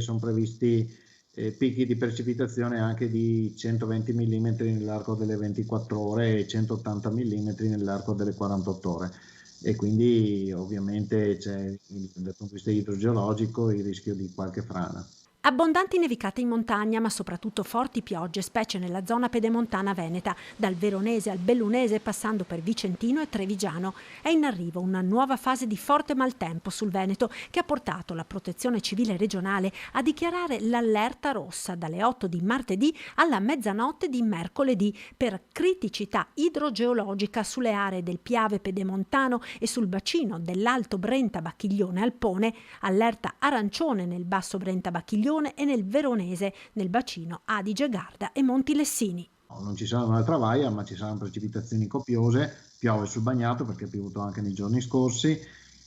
Sono previsti picchi di precipitazione anche di 120 mm nell'arco delle 24 ore e 180 mm nell'arco delle 48 ore. E quindi ovviamente c'è dal punto di vista idrogeologico il rischio di qualche frana. Abbondanti nevicate in montagna, ma soprattutto forti piogge, specie nella zona pedemontana veneta, dal Veronese al Bellunese passando per Vicentino e Trevigiano. È in arrivo una nuova fase di forte maltempo sul Veneto che ha portato la Protezione Civile regionale a dichiarare l'allerta rossa dalle 8 di martedì alla mezzanotte di mercoledì per criticità idrogeologica sulle aree del Piave pedemontano e sul bacino dell'Alto Brenta Bacchiglione Alpone, allerta arancione nel Basso Brenta Bacchiglione e nel Veronese, nel bacino Adige Garda e Monti Lessini. Non ci sarà un'altra vaia, ma ci saranno precipitazioni copiose, piove sul bagnato perché ha piovuto anche nei giorni scorsi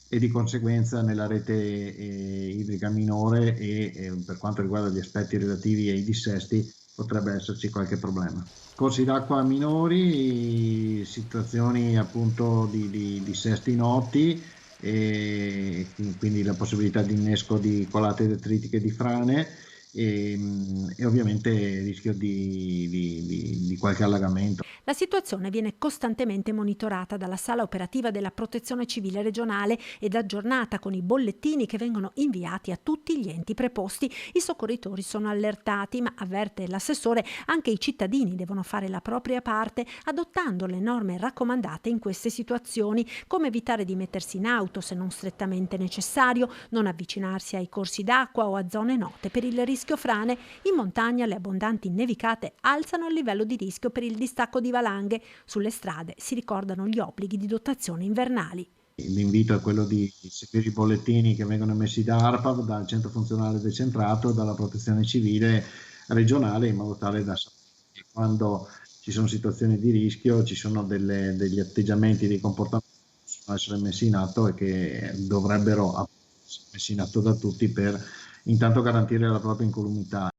e di conseguenza nella rete idrica minore e per quanto riguarda gli aspetti relativi ai dissesti potrebbe esserci qualche problema. Corsi d'acqua minori, situazioni appunto di dissesti noti e quindi la possibilità di innesco di colate detritiche di frane e ovviamente il rischio di qualche allagamento. La situazione viene costantemente monitorata dalla sala operativa della Protezione Civile regionale ed aggiornata con i bollettini che vengono inviati a tutti gli enti preposti. I soccorritori sono allertati, ma avverte l'assessore, anche i cittadini devono fare la propria parte adottando le norme raccomandate in queste situazioni, come evitare di mettersi in auto se non strettamente necessario, non avvicinarsi ai corsi d'acqua o a zone note per il rischio frane. In montagna le abbondanti nevicate alzano il livello di rischio per il distacco di valanghe. Sulle strade si ricordano gli obblighi di dotazione invernali. L'invito è quello di seguire i bollettini che vengono emessi da ARPAV, dal centro funzionale decentrato, dalla protezione civile regionale, in modo tale da sapere che quando ci sono situazioni di rischio ci sono degli atteggiamenti, dei comportamenti che possono essere messi in atto e che dovrebbero essere messi in atto da tutti per intanto garantire la propria incolumità.